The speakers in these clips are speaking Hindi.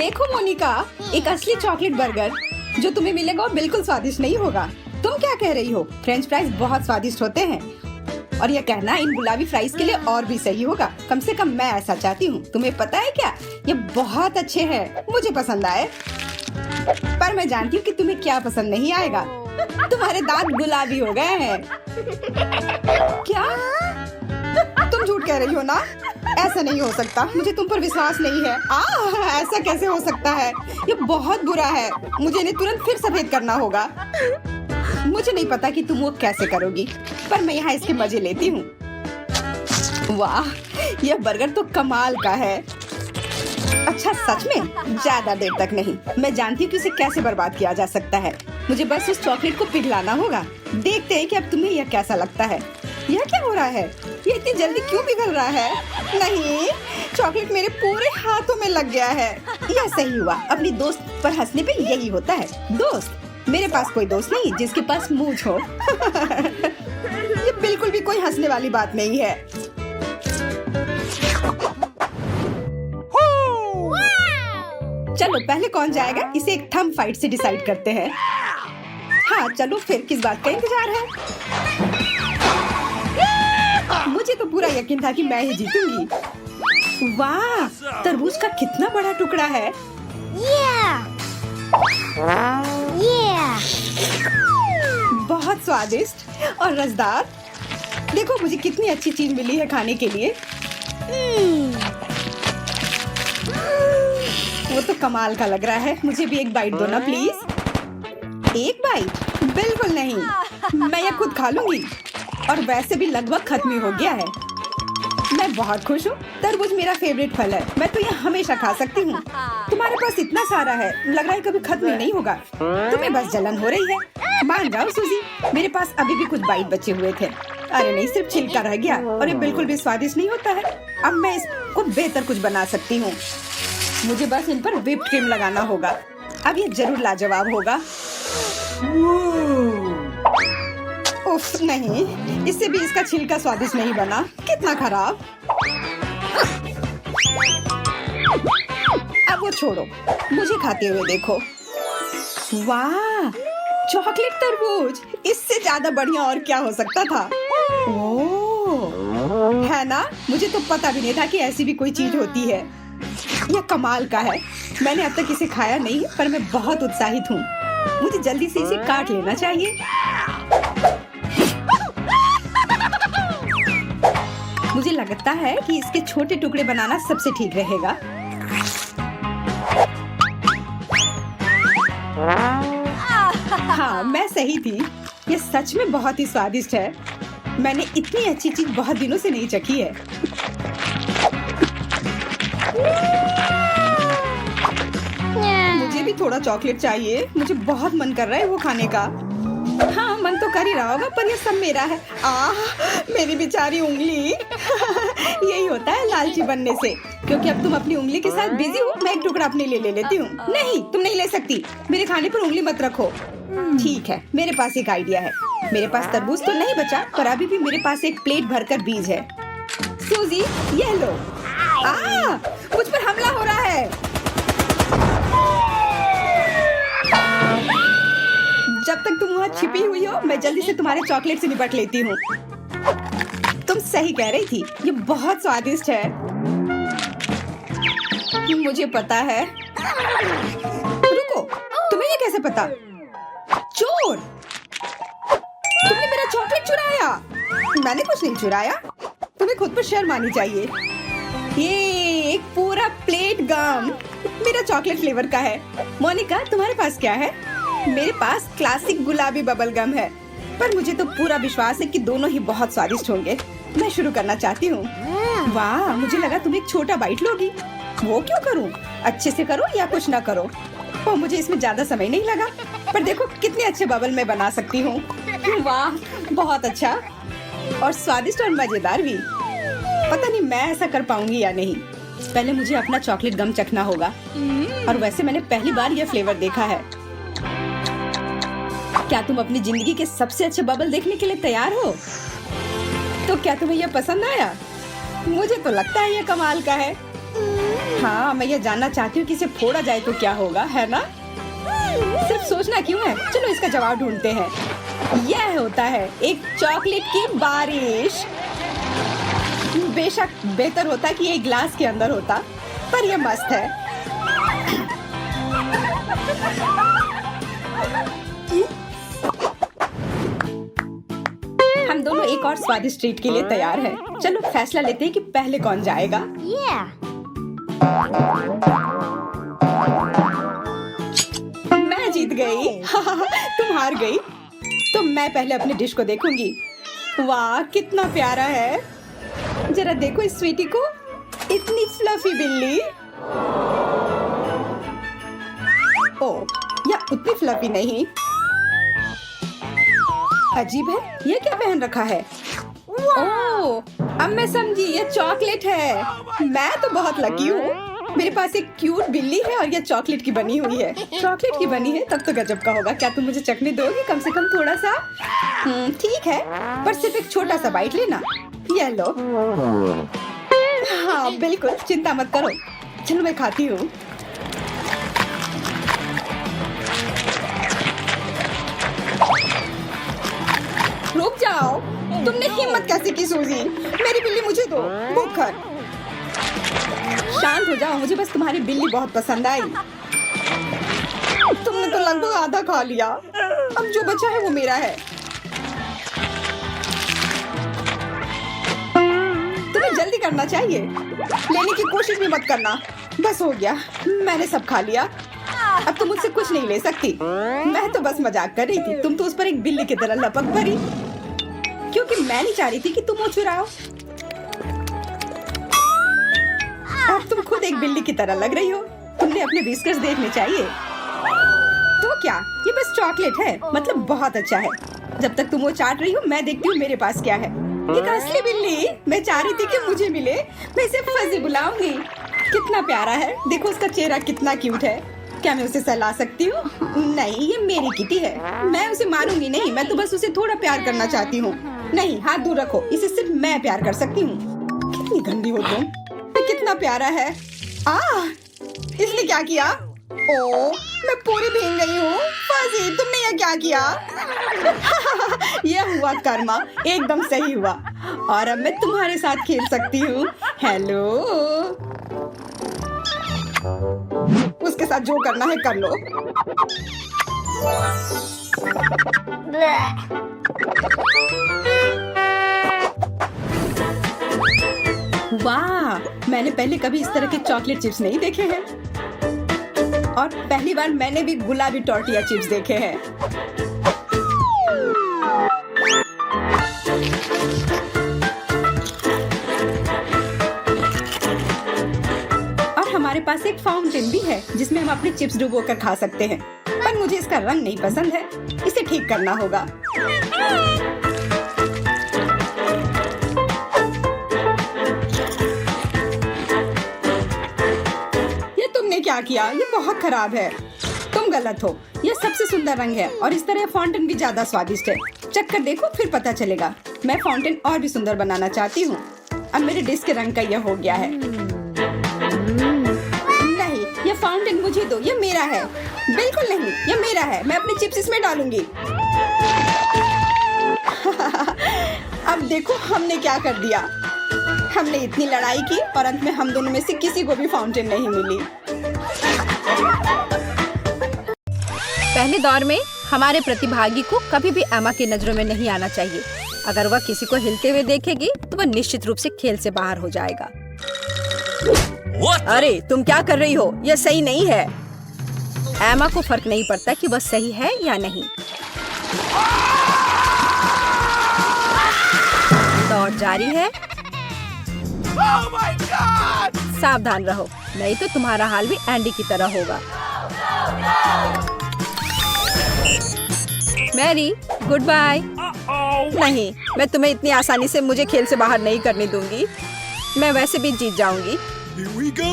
देखो मोनिका, एक असली चॉकलेट बर्गर जो तुम्हें मिलेगा वो बिल्कुल स्वादिष्ट नहीं होगा। तुम क्या कह रही हो? फ्रेंच फ्राइज बहुत स्वादिष्ट होते हैं और यह कहना इन गुलाबी फ्राइज के लिए और भी सही होगा। कम से कम मैं ऐसा चाहती हूँ। तुम्हें पता है क्या, ये बहुत अच्छे हैं, मुझे पसंद आए। पर मैं जानती हूँ कि तुम्हें क्या पसंद नहीं आएगा। तुम्हारे दांत गुलाबी हो गए हैं। क्या तुम झूठ कह रही हो ना? ऐसा नहीं हो सकता, मुझे तुम पर विश्वास नहीं है। ऐसा कैसे हो सकता है? ये बहुत बुरा है। मुझे इन्हें तुरंत फिर सफेद करना होगा। मुझे नहीं पता कि तुम वो कैसे करोगी, पर मैं यहाँ इसके मजे लेती हूँ। वाह, यह बर्गर तो कमाल का है। अच्छा, सच में? ज्यादा देर तक नहीं। मैं जानती हूँ कि इसे कैसे बर्बाद किया जा सकता है। मुझे बस उस चॉकलेट को पिघलाना होगा। देखते हैं कि अब तुम्हें यह कैसा लगता है। यह क्या हो रहा है? ये इतनी जल्दी क्यों पिघल रहा है? नहीं, चॉकलेट मेरे पूरे हाथों में लग गया है। यह सही हुआ। अपनी दोस्त पर हंसने पे यही होता है। दोस्त? मेरे पास कोई दोस्त नहीं जिसके पास मूंछ हो। ये बिल्कुल भी कोई हंसने वाली बात नहीं है। चलो पहले कौन जाएगा, इसे एक थंब फाइट से डिसाइड करते हैं। हाँ चलो, फिर किस बात का इंतजार है? मुझे तो पूरा यकीन था कि मैं ही जीतूंगी। वाह, तरबूज का कितना बड़ा टुकड़ा है। बहुत स्वादिष्ट और रसदार। देखो मुझे कितनी अच्छी चीज मिली है खाने के लिए। वो तो कमाल का लग रहा है। मुझे भी एक बाइट दो ना प्लीज। एक बाइट? बिल्कुल नहीं, मैं ये खुद खा लूंगी। और वैसे भी लगभग खत्म ही हो गया है। मैं बहुत खुश हूँ। तरबूज मेरा फेवरेट फल है। मैं तो ये हमेशा खा सकती हूँ। तुम्हारे पास इतना सारा है, लग रहा है कभी खत्म ही नहीं होगा। तुम्हें बस जलन हो रही है। मान जाओ सूजी, मेरे पास अभी भी कुछ बाइट बचे हुए थे। अरे नहीं, सिर्फ छिलका रह गया और ये बिल्कुल भी स्वादिष्ट नहीं होता है। अब मैं इसको बेहतर कुछ बना सकती हूँ। मुझे बस इन पर व्हिप्ड क्रीम लगाना होगा। अब ये जरूर लाजवाब होगा। उफ, नहीं, इससे भी इसका छिलका स्वादिष्ट नहीं बना। कितना खराब। अब वो छोड़ो, मुझे खाते हुए देखो। वाह, चॉकलेट तरबूज, इससे ज्यादा बढ़िया और क्या हो सकता था? ओह, है ना? मुझे तो पता भी नहीं था कि ऐसी भी कोई चीज होती है। यह कमाल का है। मैंने अब तक इसे खाया नहीं, पर मैं बहुत उत्साहित हूँ। मुझे जल्दी से इसे काट लेना चाहिए। मुझे लगता है कि इसके छोटे टुकड़े बनाना सबसे ठीक रहेगा। हाँ, मैं सही थी। ये सच में बहुत ही स्वादिष्ट है। मैंने इतनी अच्छी चीज बहुत दिनों से नहीं चखी है। मुझे भी थोड़ा चॉकलेट चाहिए। मुझे बहुत मन कर रहा है वो खाने का। हाँ, मन तो कर ही रहा होगा, पर ये सब मेरा है। मेरी बेचारी उंगली। यही होता है लालची बनने से। क्योंकि अब तुम अपनी उंगली के साथ बिजी हो, मैं एक टुकड़ा अपने लिए ले लेती हूँ। नहीं, तुम नहीं ले सकती। मेरे खाने पर उंगली मत रखो। ठीक है, मेरे पास एक आइडिया है। मेरे पास तरबूज तो नहीं बचा, पर अभी भी मेरे पास एक प्लेट भरकर बीज है। सूजी, ये लो। मुझ पर हमला हो रहा है। जब तक तुम वहाँ छिपी हुई हो, मैं जल्दी से तुम्हारे चॉकलेट से निपट लेती हूँ। तुम सही कह रही थी, ये बहुत स्वादिष्ट है। मुझे पता है। रुको, तुम्हें ये कैसे पता? चोर! तुमने मेरा चॉकलेट चुराया। मैंने कुछ नहीं चुराया। तुम्हें खुद पर शर्म आनी चाहिए। ये एक पूरा प्लेट गम मेरा चॉकलेट फ्लेवर का है। मोनिका, तुम्हारे पास क्या है? मेरे पास क्लासिक गुलाबी बबल गम है, पर मुझे तो पूरा विश्वास है कि दोनों ही बहुत स्वादिष्ट होंगे। मैं शुरू करना चाहती हूँ। वाह, मुझे लगा तुम एक छोटा बाइट लोगी। वो क्यों करूँ? अच्छे से करो या कुछ ना करो। और मुझे इसमें ज्यादा समय नहीं लगा, पर देखो कितने अच्छे बबल मैं बना सकती हूँ। वाह, बहुत अच्छा और स्वादिष्ट और मजेदार भी। पता नहीं मैं ऐसा कर पाऊंगी या नहीं। पहले मुझे अपना चॉकलेट गम चखना होगा। और वैसे मैंने पहली बार यह फ्लेवर देखा है। क्या तुम अपनी जिंदगी के सबसे अच्छे बबल देखने के लिए तैयार हो? तो क्या तुम्हें यह पसंद आया? मुझे तो लगता है यह कमाल का है। हाँ, मैं ये जानना चाहती हूँ कि इसे फोड़ा जाए तो क्या होगा, है ना? सिर्फ सोचना क्यों है? चलो इसका जवाब ढूंढते हैं। यह होता है एक चॉकलेट की बारिश। बेशक बेहतर होता कि ये ग्लास के अंदर होता, पर ये मस्त है। हम दोनों एक और स्वादिष्ट ट्रीट के लिए तैयार हैं। चलो फैसला लेते हैं कि पहले कौन जाएगा। मैं जीत गई। तुम हार गई। तो मैं पहले अपनी डिश को देखूंगी। वाह, कितना प्यारा है। जरा देखो इस स्वीटी को, इतनी फ्लफी बिल्ली। ओह, या उतनी फ्लफी नहीं। अजीब है, ये क्या पहन रखा है? ओह, अब मैं समझी, ये चॉकलेट है। मैं तो बहुत लकी हूँ। मेरे पास एक क्यूट बिल्ली है और ये चॉकलेट की बनी हुई है। चॉकलेट की बनी है तब तो गजब का होगा। क्या तुम मुझे चखने दोगी कम से कम थोड़ा सा? ठीक है, पर सिर्फ एक छोटा सा बाइट लेना। ये लो। हाँ बिल्कुल, चिंता मत करो। चलो मैं खाती हूँ। रुक जाओ, तुमने हिम्मत कैसे की सूजी? मेरी बिल्ली मुझे दो, भूखर। शांत हो जाओ, मुझे बस तुम्हारी बिल्ली बहुत पसंद आई। तुमने तो लगभग आधा खा लिया। अब जो बचा है वो मेरा है। तुम्हें जल्दी करना चाहिए, लेने की कोशिश भी मत करना। बस हो गया, मैंने सब खा लिया। अब तुम मुझसे कुछ नहीं ले सकती। मैं तो बस मजाक कर रही थी। तुम तो उस पर एक बिल्ली की तरह लपक पड़ी, क्योंकि मैं नहीं चाह रही थी कि तुम वो चुराओ। अब तुम खुद एक बिल्ली की तरह लग रही हो। तुमने अपने बिस्किट्स देखने चाहिए। तो क्या, ये बस चॉकलेट है, मतलब बहुत अच्छा है। जब तक तुम वो चाट रही हो, मैं देखती हूँ मेरे पास क्या है। एक असली बिल्ली। मैं चाह रही थी कि मुझे मिले। मैं इसे फजी बुलाऊंगी। कितना प्यारा है, देखो उसका चेहरा कितना क्यूट है। क्या मैं उसे सहला सकती हूँ? नहीं, ये मेरी किटी है। मैं उसे मारूंगी नहीं, मैं तो बस उसे थोड़ा प्यार करना चाहती हूँ। नहीं, हाथ दूर रखो, इसे सिर्फ मैं प्यार कर सकती हूँ। कितनी गंदी हो तुम। कितना प्यारा है। इसने क्या किया? ओ, मैं पूरी भीग गई हूँ। फजी, तुमने ये क्या किया? यह हुआ कर्मा, एकदम सही हुआ। और अब मैं तुम्हारे साथ खेल सकती हूँ। हेलो। उसके साथ जो करना है कर लो। वाह, मैंने पहले कभी इस तरह के चॉकलेट चिप्स नहीं देखे हैं। और पहली बार मैंने भी गुलाबी टॉर्टिया चिप्स देखे हैं। और हमारे पास एक फाउंटेन भी है जिसमें हम अपने चिप्स डुबो कर खा सकते हैं। पर मुझे इसका रंग नहीं पसंद है, इसे ठीक करना होगा। क्या किया? ये बहुत खराब है। तुम गलत हो। ये सबसे सुंदर रंग है और इस तरह फाउंटेन भी ज्यादा स्वादिष्ट है। चक्कर देखो, फिर पता चलेगा। मैं फाउंटेन और भी सुंदर बनाना चाहती हूँ। अब मेरे डिश के रंग का यह हो गया है। नहीं, ये फाउंटेन मुझे दो, ये मेरा है। बिल्कुल नहीं, ये मेरा है। मैं अपने चिप्स इसमें डालूंगी। अब देखो हमने क्या कर दिया। हमने इतनी लड़ाई की और अंत में हम दोनों में से किसी को भी फाउंटेन नहीं मिली। पहले दौर में हमारे प्रतिभागी को कभी भी एमा की नजरों में नहीं आना चाहिए। अगर वह किसी को हिलते हुए देखेगी तो वह निश्चित रूप से खेल से बाहर हो जाएगा। अरे तुम क्या कर रही हो? यह सही नहीं है। एमा को फर्क नहीं पड़ता कि वह सही है या नहीं। दौड़ जारी है। Oh my God! सावधान रहो, नहीं तो तुम्हारा हाल भी एंडी की तरह होगा। Mary, goodbye. नहीं, मैं तुम्हें इतनी आसानी से मुझे खेल से बाहर नहीं करने दूंगी। मैं वैसे भी जीत जाऊंगी।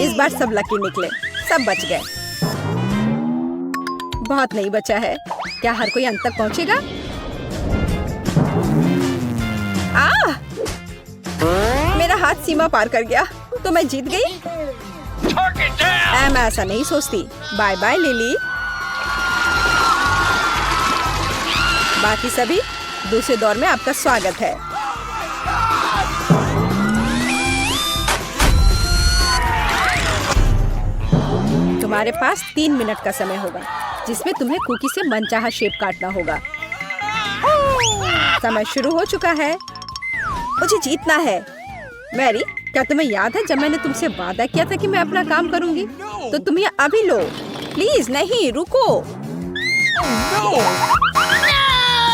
इस बार सब लकी निकले, सब बच गए। बहुत नहीं बचा है। क्या हर कोई अंत तक पहुंचेगा? मेरा हाथ सीमा पार कर गया, तो मैं जीत गई। मैं ऐसा नहीं सोचती। Bye bye Lily. बाकी सभी, दूसरे दौर में आपका स्वागत है। तुम्हारे पास 3 मिनट का समय होगा जिसमें तुम्हें कुकी से मनचाहा शेप काटना होगा। समय शुरू हो चुका है। मुझे जीतना है। मैरी, क्या तुम्हें याद है जब मैंने तुमसे वादा किया था कि मैं अपना काम करूंगी? तो तुम ये अभी लो। प्लीज नहीं, रुको।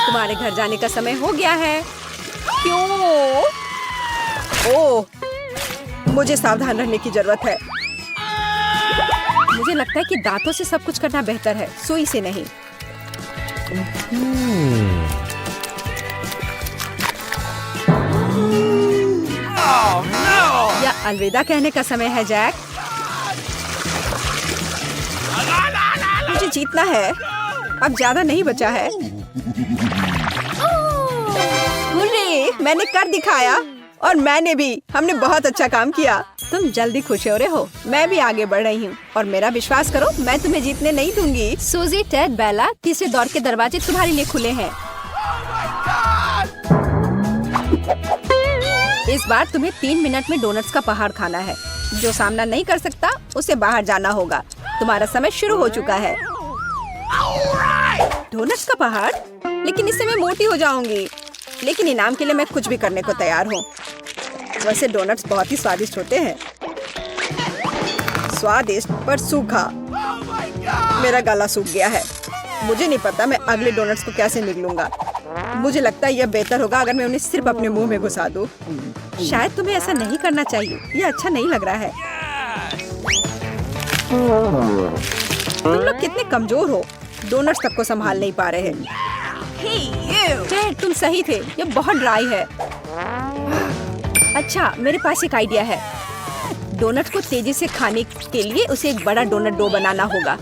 तुम्हारे घर जाने का समय हो गया है। क्यों? ओह, मुझे सावधान रहने की जरूरत है। मुझे लगता है कि दांतों से सब कुछ करना बेहतर है, सुई से नहीं। Oh no! या अलविदा कहने का समय है जैक। मुझे जीतना है। अब ज्यादा नहीं बचा है। हुर्रे, मैंने कर दिखाया। और मैंने भी। हमने बहुत अच्छा काम किया। तुम जल्दी खुश हो रहे हो। मैं भी आगे बढ़ रही हूँ और मेरा विश्वास करो, मैं तुम्हें जीतने नहीं दूंगी। सूजी, टेड, बेला, तीसरे दौर के दरवाजे तुम्हारे लिए खुले हैं। इस बार तुम्हें 3 मिनट में डोनट्स का पहाड़ खाना है। जो सामना नहीं कर सकता उसे बाहर जाना होगा। तुम्हारा समय शुरू हो चुका है। डोनट्स का पहाड़? लेकिन इससे मैं मोटी हो जाऊंगी। लेकिन इनाम के लिए मैं कुछ भी करने को तैयार हूँ। वैसे डोनट्स बहुत ही स्वादिष्ट होते हैं। स्वादिष्ट पर सूखा। मेरा गला सूख गया है। मुझे नहीं पता मैं अगले डोनट्स को कैसे निगलूंगा। मुझे लगता है यह बेहतर होगा अगर मैं उन्हें सिर्फ अपने मुंह में घुसा दूं। शायद तुम्हें ऐसा नहीं करना चाहिए। यह अच्छा नहीं लग रहा है। तुम लोग कितने कमजोर हो। डोनट्स तक को संभाल नहीं पा रहे। टेड, तुम सही थे। यह बहुत ड्राई है। अच्छा, मेरे पास एक आइडिया है। डोनट को तेजी से खाने के लिए उसे एक बड़ा डोनट डो बनाना होगा।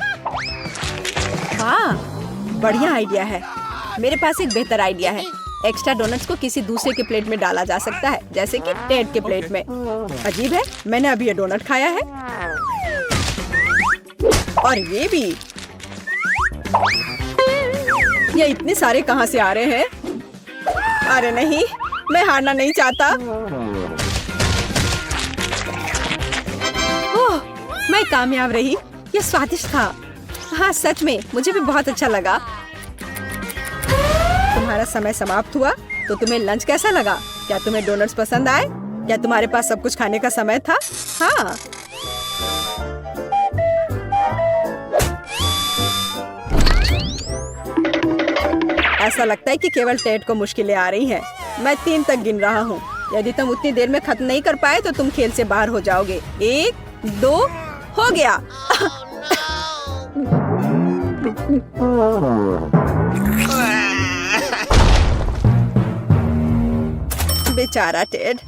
वाह, बढ़िया आइडिया है। मेरे पास एक बेहतर आइडिया है। एक्स्ट्रा डोनट्स को किसी दूसरे के प्लेट में डाला जा सकता है, जैसे कि टेड के प्लेट में। अजीब है, मैंने अभी ये डोनट खाया है। और ये भी। ये इतने सारे कहाँ से आ रहे हैं? अरे नहीं, मैं हारना नहीं चाहता। ओह, मैं कामयाब रही। ये स्वादिष्ट था। हाँ, सच में मुझे भी बहुत अच्छा लगा। तुम्हारा समय समाप्त हुआ, तो तुम्हें लंच कैसा लगा? क्या तुम्हें डोनट्स पसंद आए? क्या तुम्हारे पास सब कुछ खाने का समय था? हाँ। ऐसा लगता है कि केवल टेड को मुश्किलें आ रही हैं। मैं 3 तक गिन रहा हूँ। यदि तुम उतनी देर में खत्म नहीं कर पाए तो तुम खेल से बाहर हो जाओगे। 1, 2, हो गया। बेचारा टेड।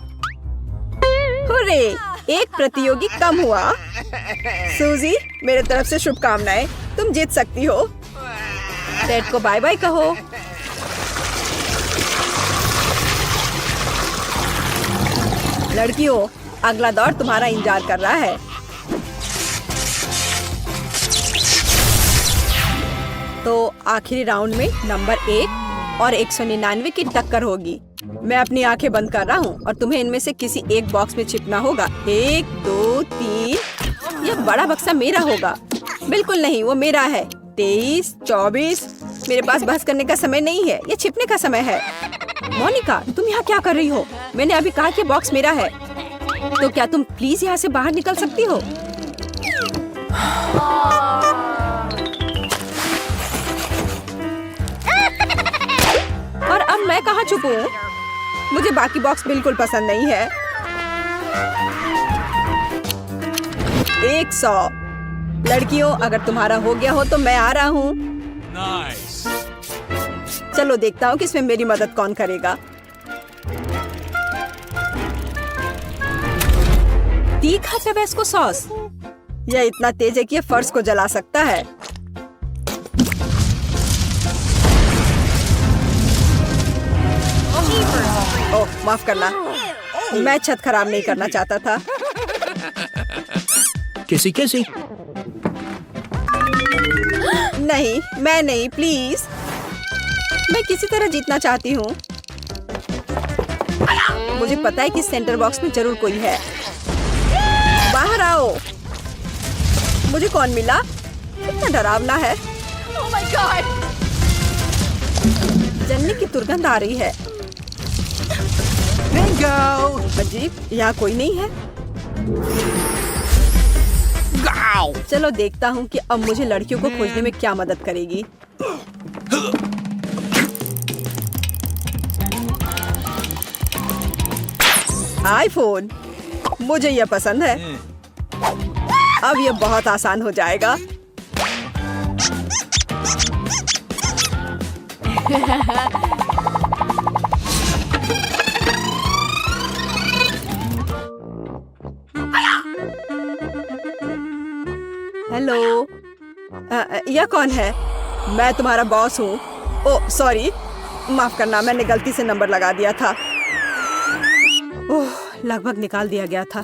हुर्रे, एक प्रतियोगी कम हुआ। सूजी, मेरे तरफ से शुभकामनाएं। तुम जीत सकती हो। टेड को बाय बाय कहो। लड़कियों, अगला दौर तुम्हारा इंतजार कर रहा है। तो आखिरी राउंड में नंबर 1 और 199 की टक्कर होगी। मैं अपनी आंखें बंद कर रहा हूँ और तुम्हें इनमें से किसी एक बॉक्स में छिपना होगा। 1, 2, 3। यह बड़ा बक्सा मेरा होगा। बिल्कुल नहीं, वो मेरा है। 23, 24। मेरे पास बहस करने का समय नहीं है। ये छिपने का समय है। मोनिका, तुम यहाँ क्या कर रही हो? मैंने अभी कहा कि बॉक्स मेरा है। तो क्या तुम प्लीज यहाँ से बाहर निकल सकती हो? और अब मैं कहाँ छुपूं? मुझे बाकी बॉक्स बिल्कुल पसंद नहीं है। 100। लड़कियों, अगर तुम्हारा हो गया हो तो मैं आ रहा हूँ। Nice. चलो देखता हूँ कि इसमें मेरी मदद कौन करेगा। तीखा टेबेस्को सॉस। यह इतना तेज है कि यह फर्श को जला सकता है। ओह, माफ करना। मैं छत खराब नहीं करना चाहता था। Kissy kissy. नहीं, मैं नहीं, प्लीज। मैं किसी तरह जीतना चाहती हूँ। मुझे पता है कि सेंटर बॉक्स में जरूर कोई है। बाहर आओ। मुझे कौन मिला? कितना डरावना है। Oh my God! जलने की दुर्गंध आ रही है। Bingo! अजीब, यहाँ कोई नहीं है। Ow! चलो देखता हूँ कि अब मुझे लड़कियों को खोजने में क्या मदद करेगी। आईफोन, मुझे यह पसंद है। अब यह बहुत आसान हो जाएगा। हेलो, यह कौन है? मैं तुम्हारा बॉस हूँ। ओह सॉरी, माफ करना, मैंने गलती से नंबर लगा दिया था। ओह, लगभग निकाल दिया गया था।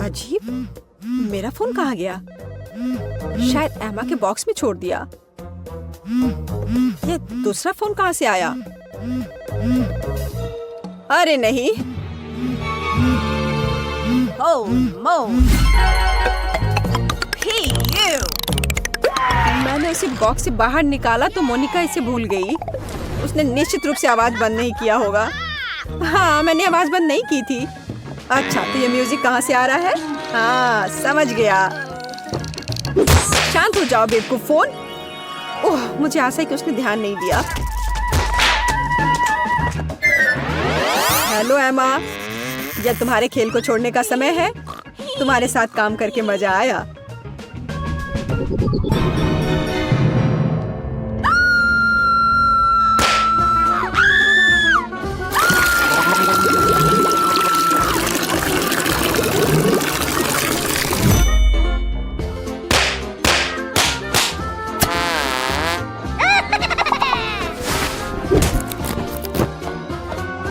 अजीब, मेरा फोन कहाँ गया? शायद एमा के बॉक्स में छोड़ दिया। ये दूसरा फोन कहाँ से आया? अरे नहीं। Oh, Mo! Hey, you! मैंने उसे बॉक्स से बाहर निकाला तो मोनिका इसे भूल गई। उसने निश्चित रूप से आवाज बंद नहीं किया होगा। हाँ, मैंने आवाज बंद नहीं की थी। अच्छा, तो ये म्यूजिक कहाँ से आ रहा है? हाँ, समझ गया। शांत हो जाओ बेवकूफ फोन। ओह, मुझे आशा है कि उसने ध्यान नहीं दिया। हेलो एमा, यह तुम्हारे खेल को छोड़ने का समय है। तुम्हारे साथ काम करके मजा आया।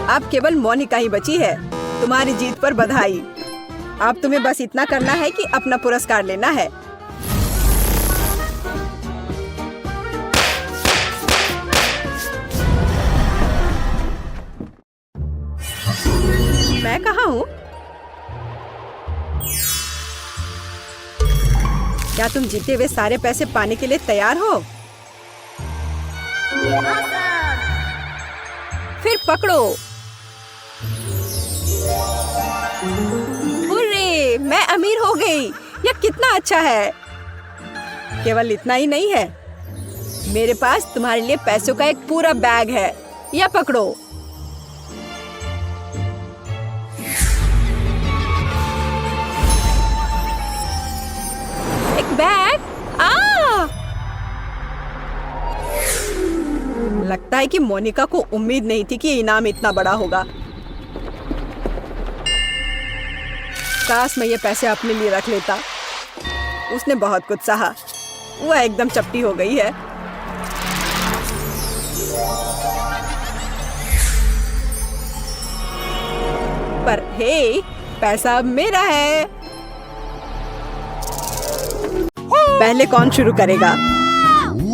अब केवल मोनिका ही बची है। तुम्हारी जीत पर बधाई। अब तुम्हें बस इतना करना है कि अपना पुरस्कार लेना है। मैं कहाँ हूँ? क्या तुम जीते हुए सारे पैसे पाने के लिए तैयार हो? फिर पकड़ो। हुर्रे, मैं अमीर हो गई। यह कितना अच्छा है। केवल इतना ही नहीं है, मेरे पास तुम्हारे लिए पैसों का एक पूरा बैग है। यह पकड़ो। एक बैग। लगता है कि मोनिका को उम्मीद नहीं थी कि इनाम इतना बड़ा होगा। काश मैं ये पैसे अपने लिए रख लेता। उसने बहुत कुछ सहा। वह एकदम चपटी हो गई है। पर हे, पैसा अब मेरा है। पहले कौन शुरू करेगा?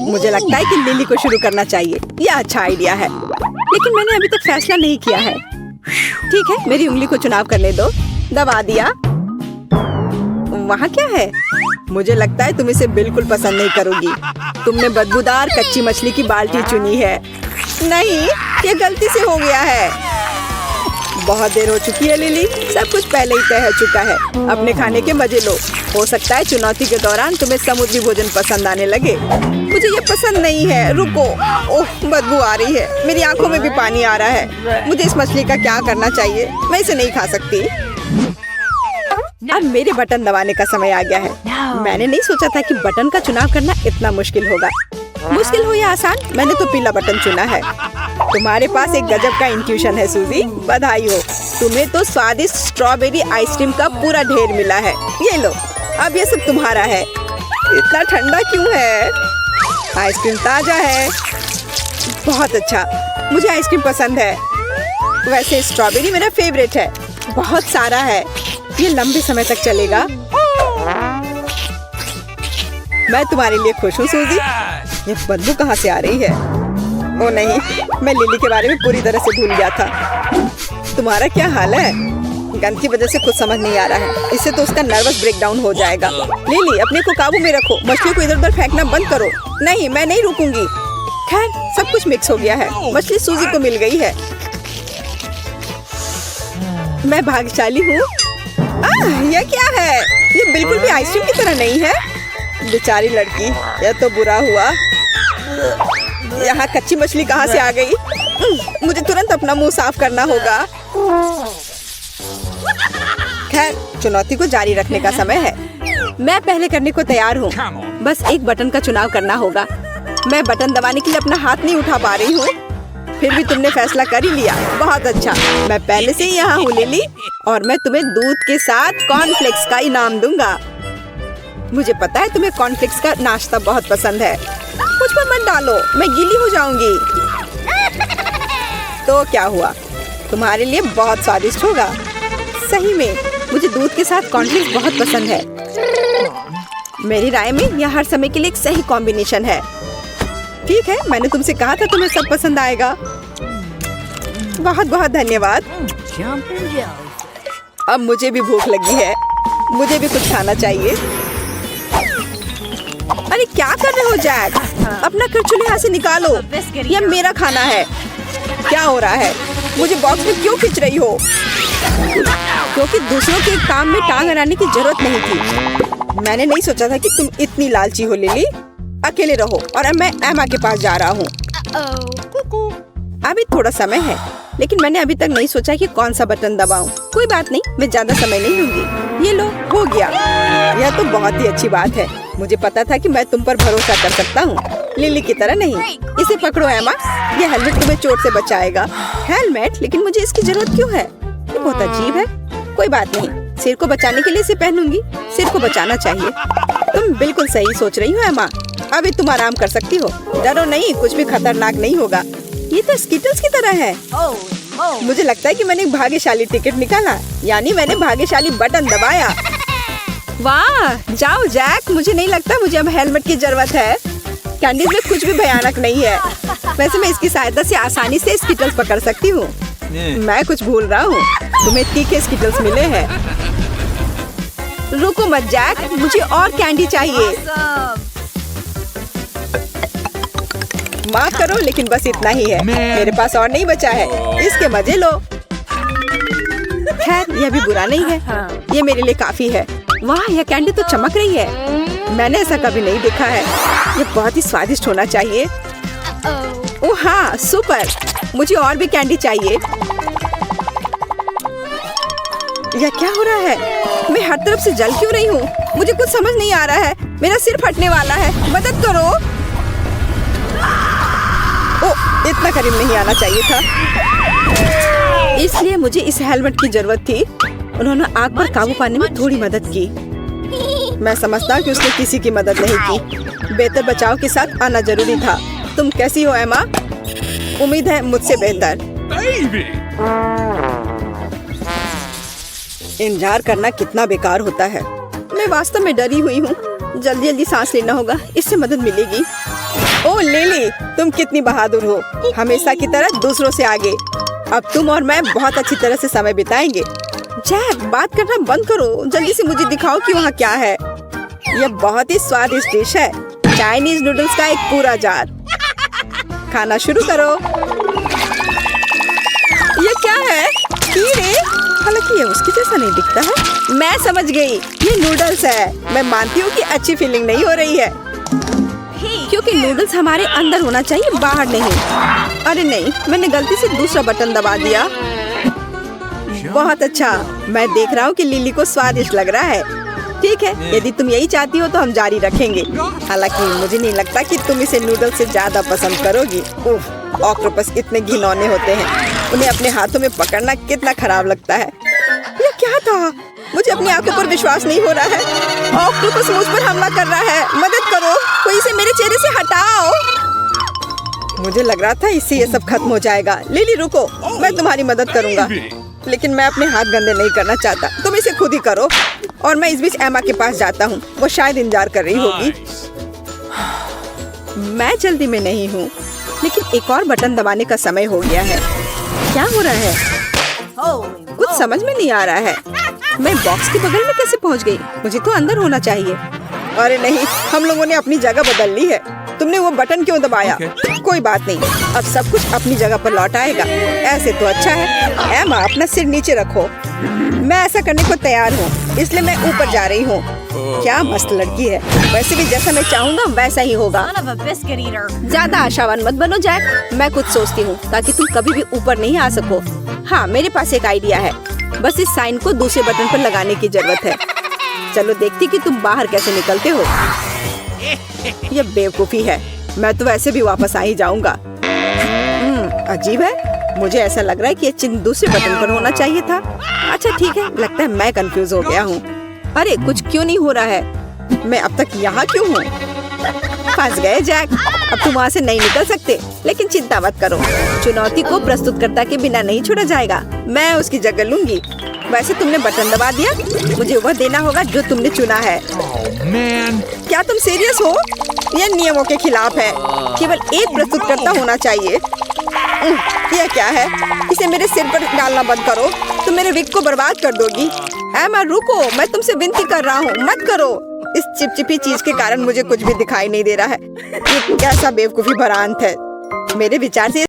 मुझे लगता है कि लिली को शुरू करना चाहिए। यह अच्छा आइडिया है, लेकिन मैंने अभी तक फैसला नहीं किया है। ठीक है, मेरी उंगली को चुनाव करने दो। दबा दिया। वहाँ क्या है? मुझे लगता है तुम इसे बिल्कुल पसंद नहीं करोगी। तुमने बदबूदार कच्ची मछली की बाल्टी चुनी है। नहीं, ये गलती से हो गया है। बहुत देर हो चुकी है लिली, सब कुछ पहले ही तय हो चुका है। अपने खाने के मजे लो। हो सकता है चुनौती के दौरान तुम्हें समुद्री भोजन पसंद आने लगे। मुझे ये पसंद नहीं है। रुको, ओह, बदबू आ रही है। मेरी आंखों में भी पानी आ रहा है। मुझे इस मछली का क्या करना चाहिए? मैं इसे नहीं खा सकती। अब मेरे बटन दबाने का समय आ गया है। मैंने नहीं सोचा था कि बटन का चुनाव करना इतना मुश्किल होगा। मुश्किल हो या आसान, मैंने तो पीला बटन चुना है। तुम्हारे पास एक गजब का इंट्यूशन है सूजी, बधाई हो। तुम्हें तो स्वादिष्ट स्ट्रॉबेरी आइसक्रीम का पूरा ढेर मिला है। ये लो, अब ये सब तुम्हारा है। इतना ठंडा क्यों है? आइसक्रीम ताजा है। बहुत अच्छा, मुझे आइसक्रीम पसंद है। वैसे स्ट्रॉबेरी मेरा फेवरेट है। बहुत सारा है, ये लंबे समय तक चलेगा। मैं तुम्हारे लिए खुश हूँ सूजी। ये बदबू कहाँ से आ रही है? ओ नहीं, मैं लिली के बारे में पूरी तरह से भूल गया था। तुम्हारा क्या हाल है? गंद की वजह से कुछ समझ नहीं आ रहा है। इससे तो उसका नर्वस ब्रेकडाउन हो जाएगा। लिली, अपने को काबू में रखो। मछली को इधर उधर फेंकना बंद करो। नहीं, मैं नहीं रुकूंगी। खैर, सब कुछ मिक्स हो गया है। मछली सूजी को मिल गई है। मैं भाग्यशाली हूँ। यह क्या है? ये बिल्कुल भी आइसक्रीम की तरह नहीं है। बेचारी लड़की, यह तो बुरा हुआ। यहाँ कच्ची मछली कहाँ से आ गई? मुझे तुरंत अपना मुंह साफ करना होगा। खैर, चुनौती को जारी रखने का समय है। मैं पहले करने को तैयार हूँ। बस एक बटन का चुनाव करना होगा। मैं बटन दबाने के लिए अपना हाथ नहीं उठा पा रही हूँ। फिर भी तुमने फैसला कर ही लिया। बहुत अच्छा। मैं पहले से ही यहाँ हूँ लिली, और मैं तुम्हें दूध के साथ कॉर्नफ्लेक्स का इनाम दूंगा। मुझे पता है तुम्हें कॉर्नफ्लेक्स का नाश्ता बहुत पसंद है। मुझ पर मत डालो, मैं गीली हो जाऊंगी। तो क्या हुआ? तुम्हारे लिए बहुत स्वादिष्ट होगा। सही में, मुझे दूध के साथ कॉर्नफ्लेक्स बहुत पसंद है। मेरी राय में यह हर समय के लिए एक सही कॉम्बिनेशन है। ठीक है, मैंने तुमसे कहा था तुम्हें सब पसंद आएगा। बहुत बहुत धन्यवाद। अब मुझे भी भूख लगी है। मुझे भी कुछ खाना चाहिए। अरे क्या कर रहे हो जैक? अपना करचुली यहाँ से निकालो। यह मेरा खाना है। क्या हो रहा है? मुझे बॉक्स में क्यों खींच रही हो? क्योंकि दूसरों के काम में टांग अड़ाने की जरूरत नहीं थी। मैंने नहीं सोचा था कि तुम इतनी लालची हो लिली। अकेले रहो, और अब मैं एमा के पास जा रहा हूँ। अभी थोड़ा समय है, लेकिन मैंने अभी तक नहीं सोचा कि कौन सा बटन दबाऊं। कोई बात नहीं, मैं ज्यादा समय नहीं लूंगी। ये लो, हो गया। यह तो बहुत ही अच्छी बात है। मुझे पता था कि मैं तुम पर भरोसा कर सकता हूँ। लिली की तरह नहीं। इसे पकड़ो एमा। ये हेलमेट तुम्हें चोट से बचाएगा। हेलमेट? लेकिन मुझे इसकी जरूरत क्यों है? ये बहुत अजीब है। कोई बात नहीं, सिर को बचाने के लिए इसे पहनूंगी। सिर को बचाना चाहिए। तुम बिल्कुल सही सोच रही हो एमा। अभी तुम आराम कर सकती हो। डरो नहीं, कुछ भी खतरनाक नहीं होगा। ये तो स्कीटल्स की तरह है। मुझे लगता है कि मैंने एक भाग्यशाली टिकट निकाला, यानी मैंने भाग्यशाली बटन दबाया। वाह, जाओ जैक। मुझे नहीं लगता मुझे अब हेलमेट की जरूरत है। कैंडीज में कुछ भी भयानक नहीं है। वैसे मैं इसकी सहायता से आसानी से स्कीटल्स पकड़ सकती हूँ। मैं कुछ भूल रहा हूँ। तुम्हें तीखे स्कीटल्स मिले हैं। रुको मत जैक, मुझे और कैंडी चाहिए। माफ करो, लेकिन बस इतना ही है। मेरे पास और नहीं बचा है। इसके मजे लो। खैर, यह भी बुरा नहीं है। ये मेरे लिए काफी है। वाह, यह कैंडी तो चमक रही है। मैंने ऐसा कभी नहीं देखा है। ये बहुत ही स्वादिष्ट होना चाहिए। ओह हाँ, सुपर। मुझे और भी कैंडी चाहिए। यह क्या हो रहा है? मैं हर तरफ से जल क्यों रही हूँ? मुझे कुछ समझ नहीं आ रहा है। मेरा सिर फटने वाला है। मदद करो। ओह, इतना करीब नहीं आना चाहिए था। इसलिए मुझे इस हेलमेट की जरूरत थी। उन्होंने आग पर काबू पाने में थोड़ी मदद की। मैं समझता हूँ कि उसने किसी की मदद नहीं की। बेहतर बचाव के साथ आना जरूरी था। तुम कैसी हो एमा? उम्मीद है मुझसे बेहतर। इंतजार करना कितना बेकार होता है। मैं वास्तव में डरी हुई हूँ। जल्दी जल्दी सांस लेना होगा, इससे मदद मिलेगी। ओह लिली, तुम कितनी बहादुर हो। हमेशा की तरह दूसरों से आगे। अब तुम और मैं बहुत अच्छी तरह से समय बिताएंगे। जैक, बात करना बंद करो। जल्दी से मुझे दिखाओ कि वहाँ क्या है। यह बहुत ही स्वादिष्ट डिश है। चाइनीज नूडल्स का एक पूरा जार। खाना शुरू करो। ये क्या है? कीड़े? हालांकि ये उसकी जैसा नहीं दिखता है। मैं समझ गई, ये नूडल्स है। मैं मानती हूँ कि अच्छी फीलिंग नहीं हो रही है, क्योंकि नूडल्स हमारे अंदर होना चाहिए, बाहर नहीं। अरे नहीं, मैंने गलती से दूसरा बटन दबा दिया। बहुत अच्छा। मैं देख रहा हूँ कि लिली को स्वादिष्ट लग रहा है। ठीक है, यदि तुम यही चाहती हो तो हम जारी रखेंगे। हालांकि मुझे नहीं लगता कि तुम इसे नूडल्स से ज्यादा पसंद करोगी। उफ, ऑक्टोपस इतने घिनौने होते हैं। उन्हें अपने हाथों में पकड़ना कितना खराब लगता है। ये क्या था? मुझे अपनी आंखों पर विश्वास नहीं हो रहा है। ऑक्टोपस मुझ पर हमला कर रहा है। मदद करो, कोई इसे मेरे चेहरे से हटाओ। मुझे लग रहा था इससे ये सब खत्म हो जाएगा। लिली रुको, मैं तुम्हारी मदद करूंगा, लेकिन मैं अपने हाथ गंदे नहीं करना चाहता। तुम इसे खुद ही करो। और मैं इस बीच एमा के पास जाता हूँ। वो शायद इंतजार कर रही होगी। मैं जल्दी में नहीं हूँ, लेकिन एक और बटन दबाने का समय हो गया है। क्या हो रहा है? कुछ समझ में नहीं आ रहा है। मैं बॉक्स के बगल में कैसे पहुँच गई? मुझे तो अंदर होना चाहिए। अरे नहीं, हम लोगों ने अपनी जगह बदल ली है। तुमने वो बटन क्यों दबाया? कोई बात नहीं, अब सब कुछ अपनी जगह पर लौट आएगा। ऐसे तो अच्छा है। एमा, अपना सिर नीचे रखो। मैं ऐसा करने को तैयार हूँ, इसलिए मैं ऊपर जा रही हूँ। क्या मस्त लड़की है। वैसे भी जैसा मैं चाहूँगा वैसा ही होगा। ज्यादा आशावान मत बनो जैक। मैं कुछ सोचती हूँ ताकि तुम कभी भी ऊपर नहीं आ सको। हाँ, मेरे पास एक आइडिया है। बस इस साइन को दूसरे बटन पर लगाने की जरूरत है। चलो देखती कि तुम बाहर कैसे निकलते हो। ये बेवकूफी है। मैं तो वैसे भी वापस आ ही जाऊंगा। अजीब है। मुझे ऐसा लग रहा है कि ये चिन्ह दूसरे बटन पर होना चाहिए था। अच्छा ठीक है, लगता है मैं कंफ्यूज हो गया हूँ। अरे कुछ क्यों नहीं हो रहा है? मैं अब तक यहाँ क्यों हूँ? फंस गए जैक। अब तुम वहाँ से नहीं निकल सकते, लेकिन चिंता मत करो। चुनौती को प्रस्तुतकर्ता के बिना नहीं छोड़ा जाएगा। मैं उसकी जगह लूंगी। वैसे तुमने बटन दबा दिया, मुझे वह देना होगा जो तुमने चुना है। Man. क्या तुम सीरियस हो? यह नियमों के खिलाफ है। केवल एक प्रस्तुतकर्ता होना चाहिए। यह क्या है? इसे मेरे सिर पर डालना बंद करो। तुम मेरे विग को बर्बाद कर दोगी। एमा रुको, मैं तुमसे विनती कर रहा हूँ, मत करो। इस चिपचिपी चीज के कारण मुझे कुछ भी दिखाई नहीं दे रहा है। ये कैसा बेवकूफी भरा अंत है। मेरे विचार से